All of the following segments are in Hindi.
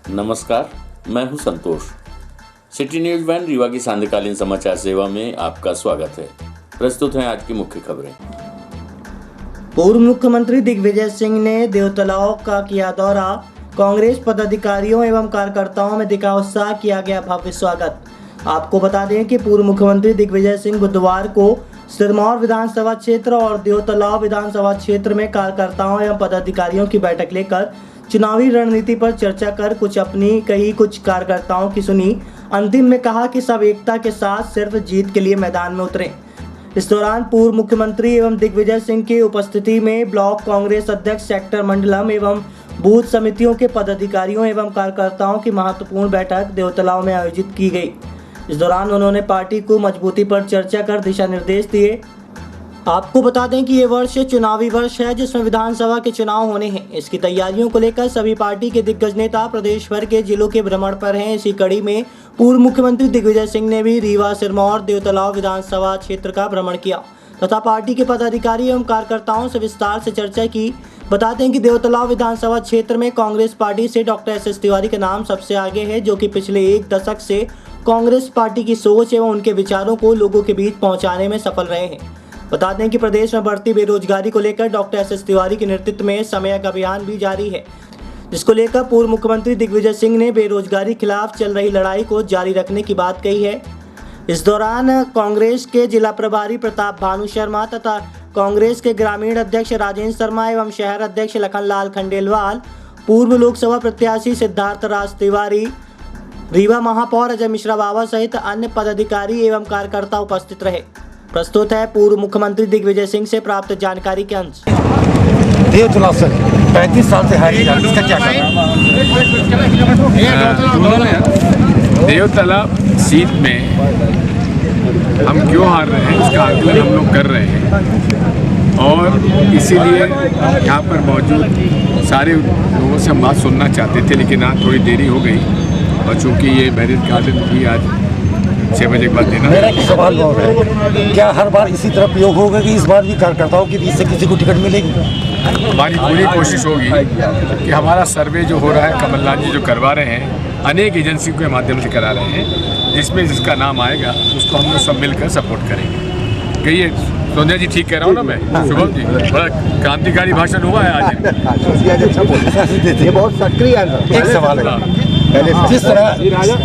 नमस्कार, मैं हूं संतोष। सिटी न्यूज वैन रीवा की सांध्यकालीन समाचार सेवा में आपका स्वागत है। प्रस्तुत हैं आज की मुख्य खबरें। पूर्व मुख्यमंत्री दिग्विजय सिंह ने देवतलाव का किया दौरा। कांग्रेस पदाधिकारियों एवं कार्यकर्ताओं में दिखा उत्साह, किया गया भव्य स्वागत। आपको बता दें कि पूर्व मुख्यमंत्री दिग्विजय सिंह बुधवार को सिरमौर विधानसभा क्षेत्र और देवतलाव विधानसभा क्षेत्र में कार्यकर्ताओं एवं पदाधिकारियों की बैठक लेकर चुनावी रणनीति पर चर्चा कर कुछ अपनी कही, कुछ कार्यकर्ताओं की सुनी। अंतिम में कहा कि सब एकता के साथ सिर्फ जीत के लिए मैदान में उतरें। इस दौरान पूर्व मुख्यमंत्री एवं दिग्विजय सिंह की उपस्थिति में ब्लॉक कांग्रेस अध्यक्ष, सेक्टर मंडलम एवं बूथ समितियों के पदाधिकारियों एवं कार्यकर्ताओं की महत्वपूर्ण बैठक देवतलाव में आयोजित की गई। इस दौरान उन्होंने पार्टी को मजबूती पर चर्चा कर दिशा निर्देश दिए। आपको बता दें कि ये वर्ष चुनावी वर्ष है जिसमें विधानसभा के चुनाव होने हैं। इसकी तैयारियों को लेकर सभी पार्टी के दिग्गज नेता प्रदेश भर के जिलों के भ्रमण पर हैं। इसी कड़ी में पूर्व मुख्यमंत्री दिग्विजय सिंह ने भी रीवा, सिरमौर, देवतलाव विधानसभा क्षेत्र का भ्रमण किया तथा पार्टी के पदाधिकारी एवं कार्यकर्ताओं से विस्तार से चर्चा की। बताते हैं कि देवतलाव विधानसभा क्षेत्र में कांग्रेस पार्टी से डॉक्टर SS तिवारी का नाम सबसे आगे है, जो कि पिछले एक दशक से कांग्रेस पार्टी की सोच एवं उनके विचारों को लोगों के बीच पहुंचाने में सफल रहे हैं। बता दें कि प्रदेश में बढ़ती बेरोजगारी को लेकर डॉक्टर SS तिवारी के नेतृत्व में समयक अभियान भी जारी है, जिसको लेकर पूर्व मुख्यमंत्री दिग्विजय सिंह ने बेरोजगारी खिलाफ चल रही लड़ाई को जारी रखने की बात कही है। इस दौरान कांग्रेस के जिला प्रभारी प्रताप भानु शर्मा तथा कांग्रेस के ग्रामीण अध्यक्ष राजेंद्र शर्मा एवं शहर अध्यक्ष लखनलाल खंडेलवाल, पूर्व लोकसभा प्रत्याशी सिद्धार्थ राज तिवारी, रीवा महापौर अजय मिश्रा बाबा सहित अन्य पदाधिकारी एवं कार्यकर्ता उपस्थित रहे। प्रस्तुत है पूर्व मुख्यमंत्री दिग्विजय सिंह से प्राप्त जानकारी के अंश। देवतलाव से 35 साल से हारी इसका क्या देवतलाव सीट में हम क्यों हार रहे हैं इसका आकलन हम लोग कर रहे हैं और इसीलिए यहाँ पर मौजूद सारे लोगों से हम बात सुनना चाहते थे, लेकिन आज थोड़ी देरी हो गई और चूँकि ये मैरिज गार्डन भी आज 6 बजे के बाद देना। मेरा एक सवाल और है, क्या हर बार इसी तरह प्रयोग होगा कि इस बार भी कार्यकर्ताओं के बीच से किसी को टिकट मिलेगी? हमारी पूरी कोशिश होगी कि हमारा सर्वे जो हो रहा है, कमलनाथ जी जो करवा रहे हैं, अनेक एजेंसी के माध्यम से करा रहे हैं, जिसमें जिसका नाम आएगा उसको हम लोग सब मिलकर सपोर्ट करेंगे। कहिए सोनिया जी, ठीक कह रहा हूँ ना मैं? शुभम जी, बड़ा क्रांतिकारी भाषण हुआ है आज। ये बहुत सक्रिय है। एक सवाल है, जिस तरह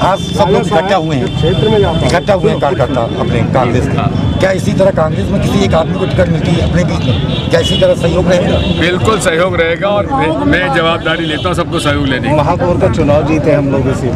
आज सब लोग इकट्ठा हुए हैं कार्यकर्ता अपने कांग्रेस का, क्या इसी तरह कांग्रेस में किसी एक आदमी को टिकट मिलती है अपने बीच में? क्या इसी तरह सहयोग रहेगा? बिल्कुल सहयोग रहेगा और मैं जवाबदारी लेता हूँ सबको सहयोग लेने की। महापौर का चुनाव जीते हम लोग इसी।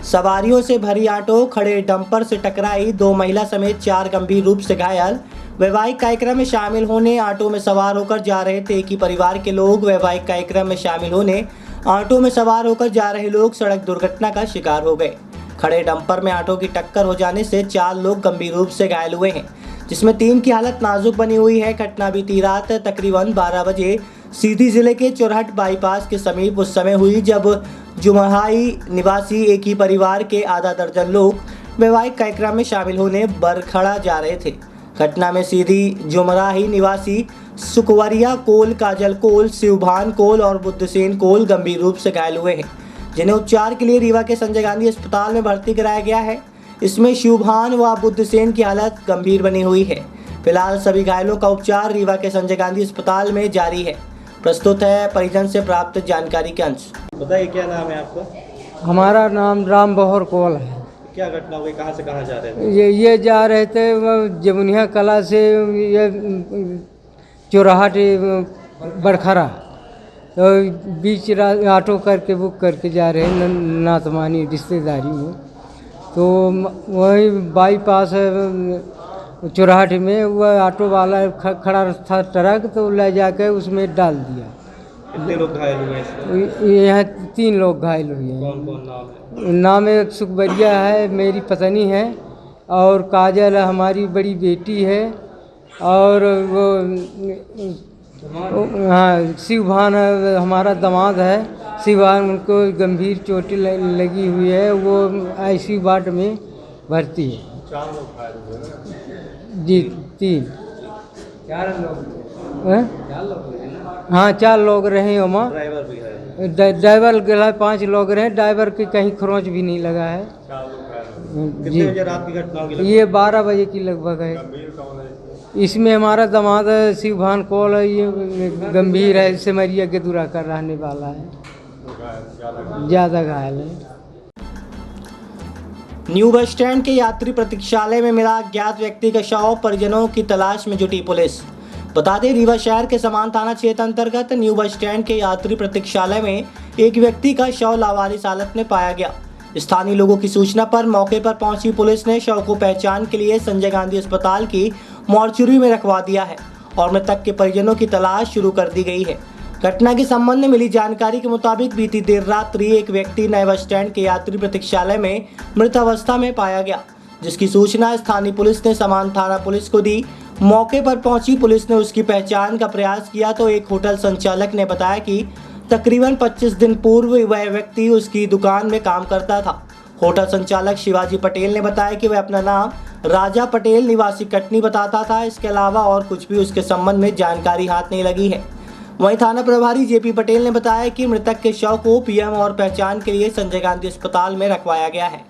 सवारियों से भरी ऑटो खड़े डंपर से टकराई, 2 महिला समेत 4 गंभीर रूप से घायल। वैवाहिक कार्यक्रम में शामिल होने ऑटो में सवार होकर जा रहे थे एक ही परिवार के लोग। वैवाहिक कार्यक्रम में शामिल होने ऑटो में सवार होकर जा रहे लोग सड़क दुर्घटना का शिकार हो गए। खड़े डंपर में ऑटो की टक्कर हो जाने से 4 लोग गंभीर रूप से घायल हुए हैं, जिसमें 3 की हालत नाजुक बनी हुई है। घटना बीती रात तकरीबन 12 बजे सीधी जिले के चोरहट बाईपास के समीप उस समय हुई जब जुमराही निवासी एक ही परिवार के आधा दर्जन लोग वैवाहिक कार्यक्रम में शामिल होने बरखड़ा जा रहे थे। घटना में सीधी जुमराही निवासी सुकवरिया कोल, काजल कोल, शिवभान कोल और बुद्धसेन कोल गंभीर रूप से घायल हुए हैं, जिन्हें उपचार के लिए रीवा के संजय गांधी अस्पताल में भर्ती कराया गया है। इसमें शिवभान व बुद्धसेन की हालत गंभीर बनी हुई है। फिलहाल सभी घायलों का उपचार रीवा के संजय गांधी अस्पताल में जारी है। प्रस्तुत है परिजन से प्राप्त जानकारी के अंश। बताइए, क्या नाम है आपका? हमारा नाम राम बहोर कोल है। क्या घटना हुई, कहाँ से कहाँ जा रहे थे? ये जा रहे थे जमुनिया कला से ये चौराहट बरखरा, तो बीच ऑटो करके बुक करके जा रहे हैं नातमानी रिश्तेदारी में। तो वही बाईपास चौराहट में वह ऑटो वाला खड़ा था ट्रक, तो ले जाकर उसमें डाल दिया। कितने लोग घायल हुए? यहाँ 3 लोग घायल हुए हैं। कौन कौन नाम है? नाम एक सुखबरिया है, मेरी पत्नी है, और काजल हमारी बड़ी बेटी है, और वो हाँ शिवभान हमारा दामाद है। शिवभान उनको गंभीर चोटें लगी हुई है, वो ICU वार्ड में भर्ती है। 4 लोग घायल हुए जी, 3 4 लोग। हाँ 4 लोग रहे। ड्राइवर भी है? ड्राइवर गला 5 लोग रहे, ड्राइवर की कहीं खरोंच भी नहीं लगा है। कितने बजे रात की घटना होगी? ये 12 बजे की लगभग है। इसमें हमारा दामाद शिवभान कौल है, ये गंभीर है, सिमरिया के दूरा का रहने वाला है, ज़्यादा घायल है। न्यू बस स्टैंड के यात्री प्रतीक्षालय में मिला अज्ञात व्यक्ति का शव, परिजनों की तलाश में जुटी पुलिस। बता दें, रीवा शहर के समान थाना क्षेत्र अंतर्गत न्यू बस स्टैंड के यात्री प्रतीक्षालय में एक व्यक्ति का शव लावारिस हालत में पाया गया। स्थानीय लोगों की सूचना पर मौके पर पहुंची पुलिस ने शव को पहचान के लिए संजय गांधी अस्पताल की मॉर्चरी में रखवा दिया है और मृतक के परिजनों की तलाश शुरू कर दी गई है। घटना के संबंध में मिली जानकारी के मुताबिक बीती देर रात्रि एक व्यक्ति नए बस स्टैंड के यात्री प्रतीक्षालय में मृत अवस्था में पाया गया, जिसकी सूचना स्थानीय पुलिस ने समान थाना पुलिस को दी। मौके पर पहुंची पुलिस ने उसकी पहचान का प्रयास किया तो एक होटल संचालक ने बताया कि तकरीबन 25 दिन पूर्व वह व्यक्ति उसकी दुकान में काम करता था। होटल संचालक शिवाजी पटेल ने बताया कि वह अपना नाम राजा पटेल निवासी कटनी बताता था। इसके अलावा और कुछ भी उसके संबंध में जानकारी हाथ नहीं लगी है। वहीं थाना प्रभारी जेपी पटेल ने बताया कि मृतक के शव को पीएम और पहचान के लिए संजय गांधी अस्पताल में रखवाया गया है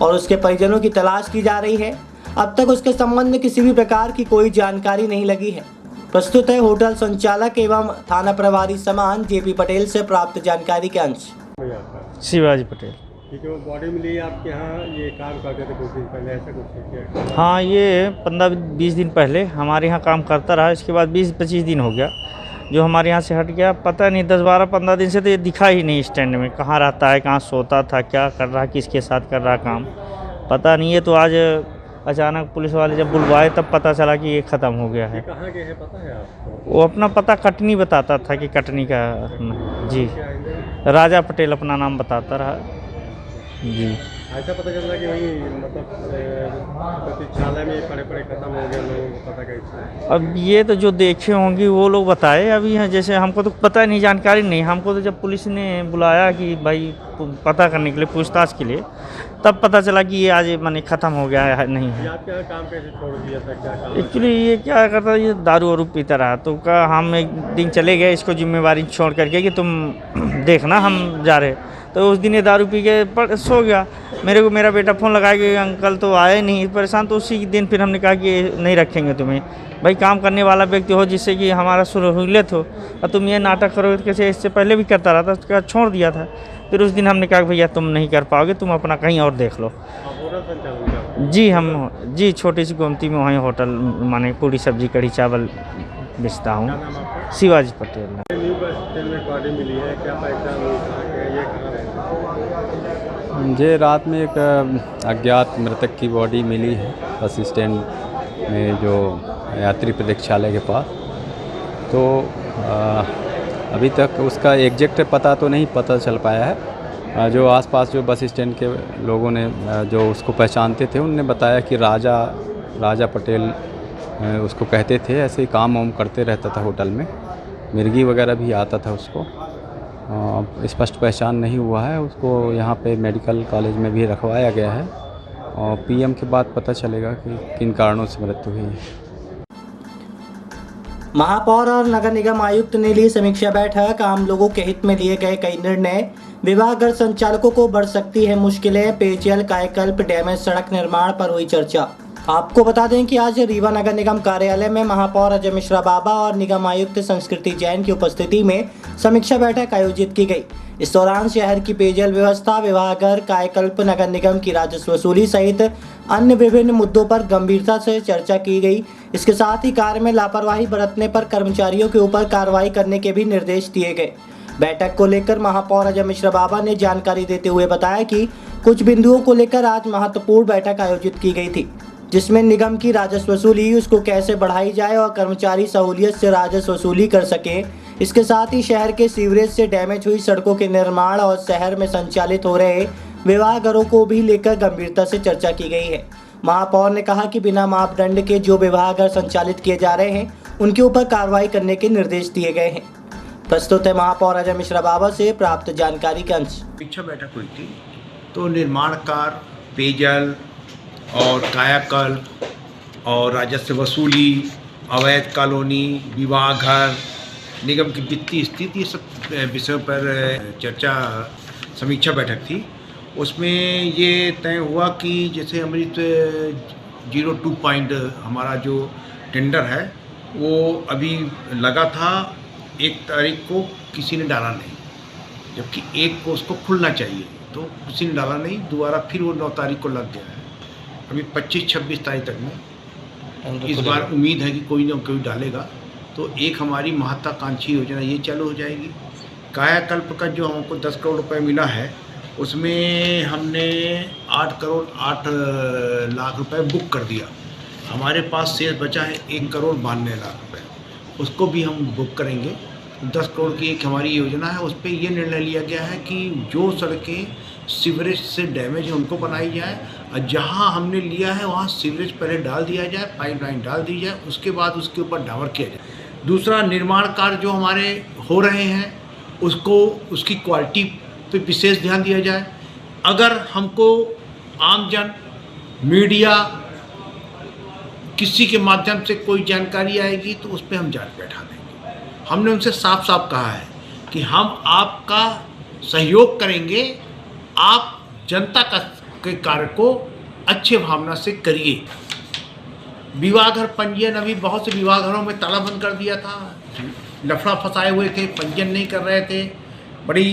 और उसके परिजनों की तलाश की जा रही है। अब तक उसके संबंध में किसी भी प्रकार की कोई जानकारी नहीं लगी है। प्रस्तुत है होटल संचालक एवं थाना प्रभारी समान जेपी पटेल से प्राप्त जानकारी के अंश। शिवाजी पटेल। ठीक है, वो बॉडी मिली है आपके यहाँ, ये काम करते थे कुछ दिन पहले, ऐसा कुछ है? हाँ, ये 15-20 दिन पहले हमारे यहाँ काम करता रहा। इसके बाद 20-25 दिन हो गया जो हमारे यहाँ से हट गया। पता नहीं 10-12-15 दिन से तो ये दिखा ही नहीं स्टैंड में, कहाँ रहता है, कहाँ सोता था, क्या कर रहा, किसके साथ कर रहा काम, पता नहीं है। तो आज अचानक पुलिस वाले जब बुलवाए तब पता चला कि ये ख़त्म हो गया है। कहाँ के है पता है आपको? वो अपना पता कटनी बताता था कि कटनी का जी, राजा पटेल अपना नाम बताता रहा जी। ऐसा पता चल रहा कि वही मतलब प्रतीक्षालय में पड़े खत्म हो गया, लोगों को पता कैसे? अब ये तो जो देखे होंगे वो लोग बताए। अभी यहाँ जैसे हमको तो पता नहीं, जानकारी नहीं हमको। तो जब पुलिस ने बुलाया कि भाई पता करने के लिए, पूछताछ के लिए, तब पता चला कि ये आज माने ख़त्म हो गया है, नहीं है। आपके यहाँ काम कैसे छोड़ दिया था, क्या काम? एक्चुअली ये क्या करता, ये दारू वारू पीता रहा। तो का हम एक दिन चले गए इसको जिम्मेवारी छोड़ करके कि तुम देखना हम जा रहे। तो उस दिन ये दारू पी के सो गया। मेरे को मेरा बेटा फ़ोन लगाया कि अंकल तो आए नहीं, परेशान। तो उसी दिन फिर हमने कहा कि नहीं रखेंगे तुम्हें, भाई काम करने वाला व्यक्ति हो जिससे कि हमारा सहूलियत हो, और तुम ये नाटक करोगे। कैसे इससे पहले भी करता रहा था, उसका छोड़ दिया था। फिर उस दिन हमने कहा भैया तुम नहीं कर पाओगे, तुम अपना कहीं और देख लो। जी हम जी छोटी सी गोमती में वहीं होटल माने पूरी सब्जी कढ़ी चावल बेचता हूँ। Shivaji Patel. New bus stand में बॉडी मिली है, क्या पहचान हुई, कहाँ के हैं, ये कहाँ रहते हैं? मुझे रात में एक अज्ञात मृतक की बॉडी मिली है बस स्टैंड में, जो यात्री प्रतीक्षालय के पास। तो अभी तक उसका एग्जैक्ट पता तो नहीं पता चल पाया है। जो आसपास जो बस स्टैंड के लोगों ने जो उसको पहचानते थे, उनने बताया कि राजा पटेल उसको कहते थे। ऐसे ही काम वाम करते रहता था होटल में, मिर्गी वगैरह भी आता था उसको। स्पष्ट पहचान नहीं हुआ है उसको। यहाँ पे मेडिकल कॉलेज में भी रखवाया गया है और पीएम के बाद पता चलेगा कि किन कारणों से मृत्यु हुई है। महापौर और नगर निगम आयुक्त ने ली समीक्षा बैठक। आम लोगों के हित में लिए गए कई निर्णय। विभाग संचालकों को बढ़ सकती है मुश्किलें। पेयजल, कायाकल्प, डैमेज सड़क निर्माण पर हुई चर्चा। आपको बता दें कि आज रीवा नगर निगम कार्यालय में महापौर अजय मिश्रा बाबा और निगम आयुक्त संस्कृति जैन की उपस्थिति में समीक्षा बैठक आयोजित की गई। इस दौरान शहर की पेयजल व्यवस्था, विवाहघर, कायाकल्प, नगर निगम की राजस्व वसूली सहित अन्य विभिन्न मुद्दों पर गंभीरता से चर्चा की गई। इसके साथ ही कार्य में लापरवाही बरतने पर कर्मचारियों के ऊपर कार्रवाई करने के भी निर्देश दिए गए। बैठक को लेकर महापौर अजय मिश्रा बाबा ने जानकारी देते हुए बताया कि कुछ बिंदुओं को लेकर आज महत्वपूर्ण बैठक आयोजित की गई थी, जिसमें निगम की राजस्व वसूली, उसको कैसे बढ़ाई जाए और कर्मचारी सहूलियत से राजस्व वसूली कर सके। इसके साथ ही शहर के सीवरेज से डैमेज हुई सड़कों के निर्माण और शहर में संचालित हो रहे विवाह घरों को भी लेकर गंभीरता से चर्चा की गई है। महापौर ने कहा कि बिना मापदंड के जो विवाह घर संचालित किए जा रहे हैं, उनके ऊपर कार्रवाई करने के निर्देश दिए गए हैं। प्रस्तुत है महापौर अजय मिश्रा बाबा से प्राप्त जानकारी का अंश। समीक्षा बैठक हुई थी, तो निर्माण कार्य, पेयजल और कायाकल्प और राजस्व वसूली, अवैध कॉलोनी, विवाह घर निगम की वित्तीय स्थिति, ये सब विषयों पर चर्चा समीक्षा बैठक थी। उसमें ये तय हुआ कि जैसे अमृत 02 पॉइंट हमारा जो टेंडर है वो अभी लगा था 1 तारीख को, किसी ने डाला नहीं, जबकि 1 को उसको खुलना चाहिए, तो किसी ने डाला नहीं। दोबारा फिर वो 9 तारीख को लग गया है। अभी 25-26 तारीख तक में इस बार उम्मीद है कि कोई ना कोई डालेगा, तो एक हमारी महत्वाकांक्षी योजना ये चालू हो जाएगी। कायाकल्प का जो हमको 10 करोड़ रुपए मिला है, उसमें हमने 8 करोड़ 8 लाख रुपए बुक कर दिया। हमारे पास शेष बचा है 1 करोड़ 92 लाख रुपए, उसको भी हम बुक करेंगे। 10 करोड़ की एक हमारी योजना है, उस पर यह निर्णय लिया गया है कि जो सड़कें सीवरेज से डैमेज है उनको बनाई जाए, और जहां हमने लिया है वहां सीवरेज पहले डाल दिया जाए, पाइपलाइन डाल दी जाए, उसके बाद उसके ऊपर डामर किया जाए। दूसरा, निर्माण कार्य जो हमारे हो रहे हैं उसको उसकी क्वालिटी पे विशेष ध्यान दिया जाए। अगर हमको आमजन, मीडिया, किसी के माध्यम से कोई जानकारी आएगी तो उस पर हम जांच बैठा देंगे। हमने उनसे साफ साफ कहा है कि हम आपका सहयोग करेंगे, आप जनता के कार्य को अच्छे भावना से करिए। विवाह घर पंजीयन, अभी बहुत से विवाह घरों में ताला बंद कर दिया था, लफड़ा फंसाए हुए थे, पंजीयन नहीं कर रहे थे, बड़ी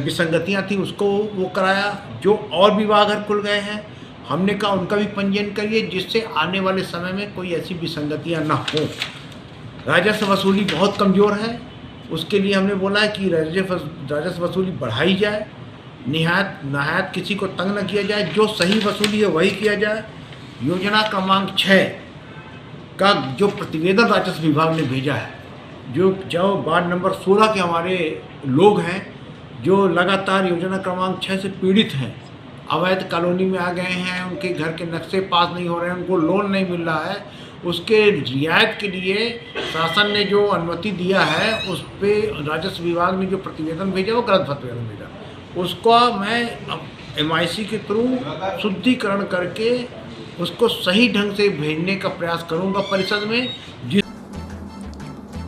विसंगतियां थी, उसको वो कराया। जो और विवाह घर खुल गए हैं, हमने कहा उनका भी पंजीयन करिए, जिससे आने वाले समय में कोई ऐसी विसंगतियां ना हो। राजस्व वसूली बहुत कमज़ोर है, उसके लिए हमने बोला है कि राजस्व वसूली बढ़ाई जाए, नहायत किसी को तंग न किया जाए, जो सही वसूली है वही किया जाए। योजना क्रमांक 6 का जो प्रतिवेदन राजस्व विभाग ने भेजा है, जो वार्ड नंबर 16 के हमारे लोग हैं जो लगातार योजना क्रमांक 6 से पीड़ित हैं, अवैध कॉलोनी में आ गए हैं, उनके घर के नक्शे पास नहीं हो रहे हैं, उनको लोन नहीं मिल रहा है, उसके रियायत के लिए शासन ने जो अनुमति दिया है उस पर राजस्व विभाग ने जो प्रतिवेदन भेजा वो गलत प्रतिवेदन भेजा। उसका मैं MIC के थ्रू शुद्धिकरण करके उसको सही ढंग से भेजने का प्रयास करूंगा परिषद में।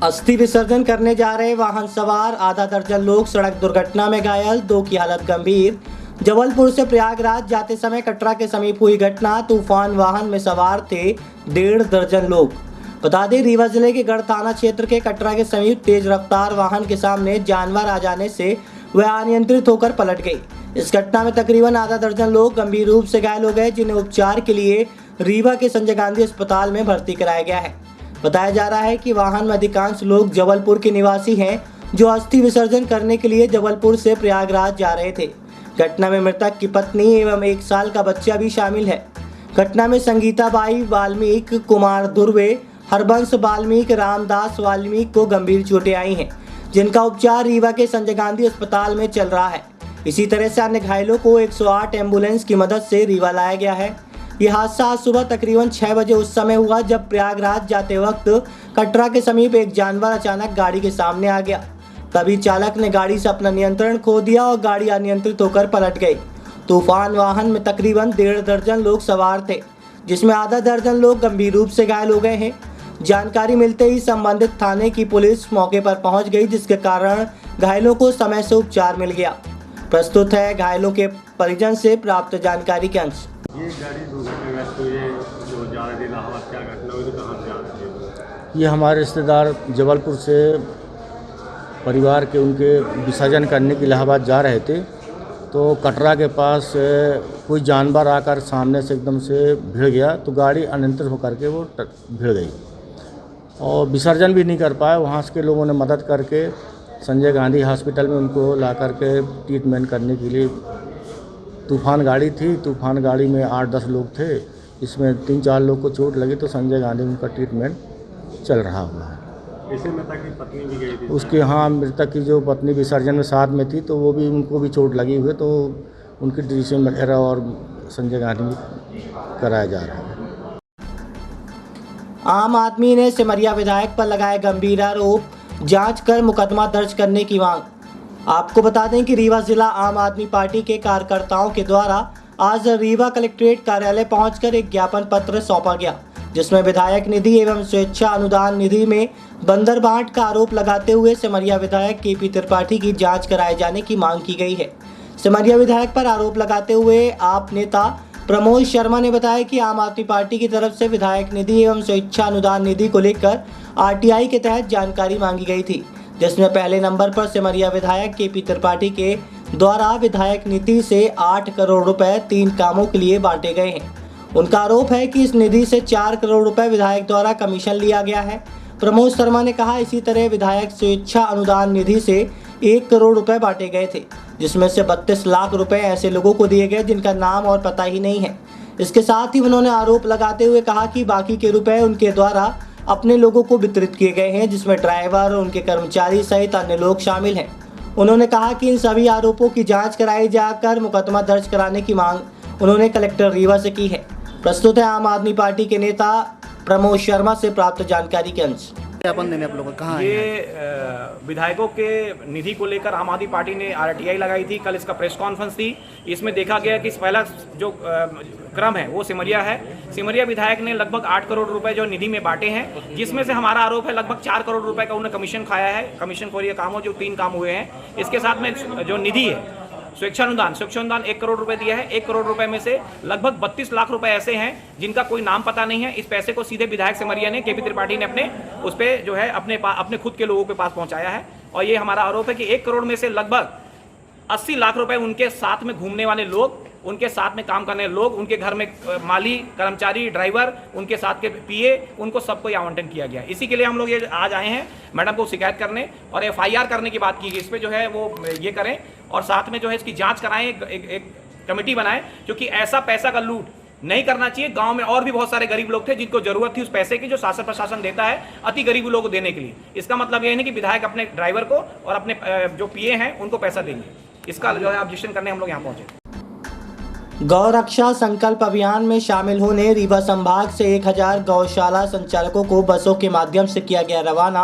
अस्थि विसर्जन करने जा रहे वाहन सवार आधा दर्जन लोग सड़क दुर्घटना में घायल, 2 की हालत गंभीर। जबलपुर से प्रयागराज जाते समय कटरा के समीप हुई घटना, तूफान वाहन में सवार थे 1.5 दर्जन लोग। बता दें, रीवा जिले के गढ़ थाना क्षेत्र के कटरा के समीप तेज रफ्तार वाहन के सामने जानवर आ जाने से वह अनियंत्रित होकर पलट गई। इस घटना में तकरीबन आधा दर्जन लोग गंभीर रूप से घायल हो गए, जिन्हें उपचार के लिए रीवा के संजय गांधी अस्पताल में भर्ती कराया गया है। बताया जा रहा है कि वाहन में अधिकांश लोग जबलपुर के निवासी हैं, जो अस्थि विसर्जन करने के लिए जबलपुर से प्रयागराज जा रहे थे। घटना में मृतक की पत्नी एवं 1 साल का बच्चा भी शामिल है। घटना में संगीताबाई वाल्मीकि, कुमार धुर्वे, हरबंश वाल्मीकि, रामदास वाल्मीकि को गंभीर चोटें आई हैं, जिनका उपचार रीवा के संजय गांधी अस्पताल में चल रहा है। इसी तरह से अन्य घायलों को 108 एम्बुलेंस की मदद से रीवा लाया गया है। यह हादसा आज सुबह तकरीबन 6 बजे उस समय हुआ जब प्रयागराज जाते वक्त कटरा के समीप एक जानवर अचानक गाड़ी के सामने आ गया। तभी चालक ने गाड़ी से अपना नियंत्रण खो दिया और गाड़ी अनियंत्रित होकर पलट गई। तूफान वाहन में तकरीबन 1.5 दर्जन लोग सवार थे, जिसमें आधा दर्जन लोग गंभीर रूप से घायल हो गए हैं। जानकारी मिलते ही संबंधित थाने की पुलिस मौके पर पहुंच गई, जिसके कारण घायलों को समय से उपचार मिल गया। प्रस्तुत है घायलों के परिजन से प्राप्त जानकारी के अंश। ये गाड़ी दुर्घटनाग्रस्त हुई है, जो जा रहे थे इलाहाबाद, क्या घटना हुई, तो कहाँ से जा रहे थे? ये हमारे रिश्तेदार जबलपुर से परिवार के उनके विसर्जन करने के इलाहाबाद जा रहे थे, तो कटरा के पास कोई जानवर आकर सामने से एकदम से भिड़ गया, तो गाड़ी अनियंत्रित होकर के वो भिड़ गई और विसर्जन भी नहीं कर पाए। वहाँ के लोगों ने मदद करके संजय गांधी हॉस्पिटल में उनको ला करके ट्रीटमेंट करने के लिए, तूफान गाड़ी थी, तूफान गाड़ी में 8-10 लोग थे, इसमें 3-4 लोग को चोट लगी, तो संजय गांधी में उनका ट्रीटमेंट चल रहा हुआ है। इसमें मृतक की पत्नी भी गई थी? उसकी, हाँ, मृतक की जो पत्नी विसर्जन में साथ में थी, तो वो भी, उनको भी चोट लगी हुई है, तो उनकी ड्रेसिंग वगैरह और संजय गांधी में कराया जा रहा है। आम आदमी ने सिमरिया विधायक पर लगाए गंभीर आरोप, जांच कर मुकदमा दर्ज करने की मांग। आपको बता दें कि रीवा जिला आम आदमी पार्टी के कार्यकर्ताओं के द्वारा आज रीवा कलेक्ट्रेट कार्यालय पहुंचकर एक ज्ञापन पत्र सौंपा गया, जिसमें विधायक निधि एवं स्वेच्छा अनुदान निधि में बंदरबांट का आरोप लगाते हुए सिमरिया विधायक केपी त्रिपाठी की जांच कराए जाने की मांग की गई है। सिमरिया विधायक पर आरोप लगाते हुए आप नेता प्रमोद शर्मा ने बताया कि आम आदमी पार्टी की तरफ से विधायक निधि एवं स्वेच्छा अनुदान निधि को लेकर आरटीआई के तहत जानकारी मांगी गई थी, जिसमें पहले नंबर पर सिमरिया विधायक केपी त्रिपाठी के द्वारा विधायक निधि से 8 करोड़ रुपए 3 कामों के लिए बांटे गए हैं। उनका आरोप है कि इस निधि से 4 करोड़ रुपए विधायक द्वारा कमीशन लिया गया है। प्रमोद शर्मा ने कहा, इसी तरह विधायक स्वेच्छा अनुदान निधि से 1 करोड़ रुपए बांटे गए थे, जिसमें से 32 लाख रुपए ऐसे लोगों को दिए गए जिनका नाम और पता ही नहीं है। इसके साथ ही उन्होंने आरोप लगाते हुए कहा कि बाकी के रुपए उनके द्वारा अपने लोगों को वितरित किए गए हैं, जिसमें ड्राइवर, उनके कर्मचारी सहित अन्य लोग शामिल हैं। उन्होंने कहा कि इन सभी आरोपों की जांच कराई जाकर मुकदमा दर्ज कराने की मांग उन्होंने कलेक्टर रीवा से की है। प्रस्तुत है आम आदमी पार्टी के नेता प्रमोद शर्मा से प्राप्त जानकारी के अंश। ज्ञापन देने आप लोगों को कहाँ ये विधायकों के निधि को लेकर आम आदमी पार्टी ने आरटीआई लगाई थी। कल इसका प्रेस कॉन्फ्रेंस थी। इसमें देखा गया कि पहला जो क्रम है वो सिमरिया है। सिमरिया विधायक ने लगभग 8 करोड़ रुपए जो निधि में बांटे हैं, जिसमें से हमारा आरोप है लगभग 4 करोड़ रुपए का उन्होंने कमीशन खाया है। कमीशन खोरी काम हो जो 3 काम हुए हैं। इसके साथ में जो निधि है स्वेच्छा अनुदान 1 करोड़ रुपए दिया है। 1 करोड़ रुपए में से लगभग 32 लाख रुपए ऐसे हैं जिनका कोई नाम पता नहीं है। इस पैसे को सीधे विधायक सिमरिया ने केपी त्रिपाठी ने अपने उस पे जो है अपने खुद के लोगों के पास पहुंचाया है। और ये हमारा आरोप है कि 1 करोड़ में से लगभग 80 लाख रुपए उनके साथ में घूमने वाले लोग, उनके साथ में काम करने लोग, उनके घर में माली, कर्मचारी, ड्राइवर, उनके साथ के पीए, उनको सबको आवंटन किया गया। इसी के लिए हम लोग ये आज आए हैं मैडम को शिकायत करने और एफआईआर करने की बात की गई। इस पर जो है वो ये करें और साथ में जो है इसकी जांच कराएं, एक कमेटी बनाएं, क्योंकि ऐसा पैसा का लूट नहीं करना चाहिए। गांव में और भी बहुत सारे गरीब लोग थे जिनको जरूरत थी उस पैसे की जो शासन प्रशासन देता है अति गरीब लोगों को देने के लिए। इसका मतलब यह नहीं कि विधायक अपने ड्राइवर को और अपने जो पीए हैं उनको पैसा देंगे। इसका जो है ऑब्जेक्शन करने हम लोग यहाँ पहुंचे। गौरक्षा संकल्प अभियान में शामिल होने रीवा संभाग से 1000 गौशाला संचालकों को बसों के माध्यम से किया गया रवाना।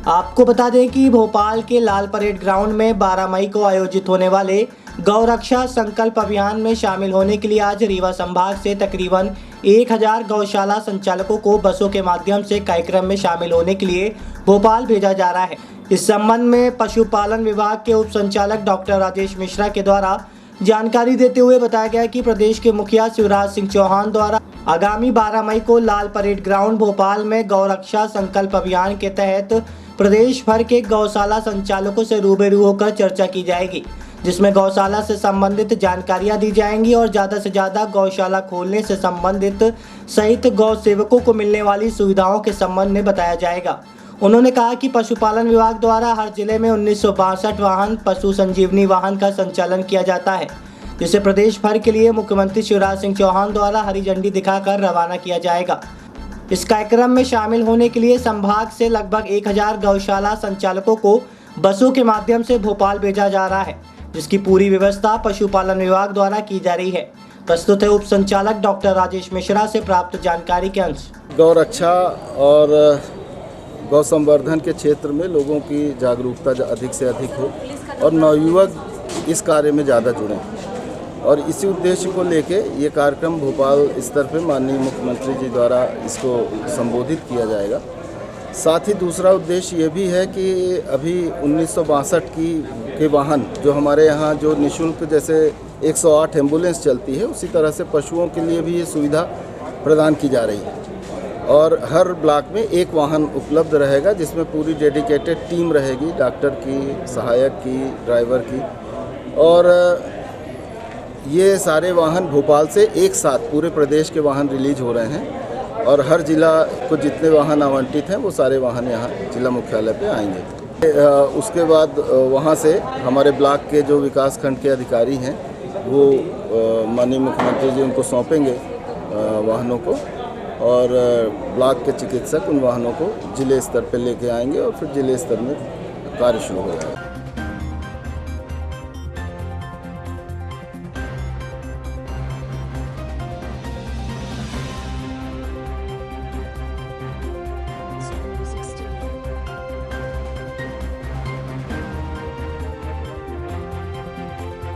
आपको बता दें कि भोपाल के लाल परेड ग्राउंड में 12 मई को आयोजित होने वाले गौरक्षा संकल्प अभियान में शामिल होने के लिए आज रीवा संभाग से तकरीबन 1000 गौशाला संचालकों को बसों के माध्यम से कार्यक्रम में शामिल होने के लिए भोपाल भेजा जा रहा है। इस संबंध में पशुपालन विभाग के उप संचालक डॉक्टर राजेश मिश्रा के द्वारा जानकारी देते हुए बताया गया कि प्रदेश के मुखिया शिवराज सिंह चौहान द्वारा आगामी 12 मई को लाल परेड ग्राउंड भोपाल में गौरक्षा संकल्प अभियान के तहत प्रदेश भर के गौशाला संचालकों से रूबरू होकर चर्चा की जाएगी, जिसमें गौशाला से संबंधित जानकारियां दी जाएंगी और ज़्यादा से ज़्यादा गौशाला खोलने से संबंधित सहित गौ सेवकों को मिलने वाली सुविधाओं के संबंध में बताया जाएगा। उन्होंने कहा कि पशुपालन विभाग द्वारा हर जिले में 1962 वाहन पशु संजीवनी वाहन का संचालन किया जाता है, जिसे प्रदेश भर के लिए मुख्यमंत्री शिवराज सिंह चौहान द्वारा हरी झंडी दिखाकर रवाना किया जाएगा। इस कार्यक्रम में शामिल होने के लिए संभाग से लगभग 1000 गौशाला संचालकों को बसों के माध्यम से भोपाल भेजा जा रहा है, जिसकी पूरी व्यवस्था पशुपालन विभाग द्वारा की जा रही है। प्रस्तुत है उप संचालक डॉक्टर राजेश मिश्रा से प्राप्त जानकारी के अंश। गौरक्षा और गौ संवर्धन के क्षेत्र में लोगों की जागरूकता अधिक से अधिक हो और नवयुवक इस कार्य में ज़्यादा जुड़ें, और इसी उद्देश्य को लेके ये कार्यक्रम भोपाल स्तर पे माननीय मुख्यमंत्री जी द्वारा इसको संबोधित किया जाएगा। साथ ही दूसरा उद्देश्य ये भी है कि अभी 1962 के वाहन जो हमारे यहाँ जो निःशुल्क जैसे 108 एम्बुलेंस चलती है, उसी तरह से पशुओं के लिए भी ये सुविधा प्रदान की जा रही है और हर ब्लॉक में एक वाहन उपलब्ध रहेगा, जिसमें पूरी डेडिकेटेड टीम रहेगी, डॉक्टर की, सहायक की, ड्राइवर की। और ये सारे वाहन भोपाल से एक साथ पूरे प्रदेश के वाहन रिलीज हो रहे हैं और हर जिला को जितने वाहन आवंटित हैं वो सारे वाहन यहाँ जिला मुख्यालय पे आएंगे। उसके बाद वहाँ से हमारे ब्लॉक के जो विकास खंड के अधिकारी हैं वो माननीय मुख्यमंत्री जी उनको सौंपेंगे वाहनों को, और ब्लॉक के चिकित्सक उन वाहनों को जिले स्तर पर लेके आएंगे और फिर जिले स्तर में कार्य शुरू हो जाएगा।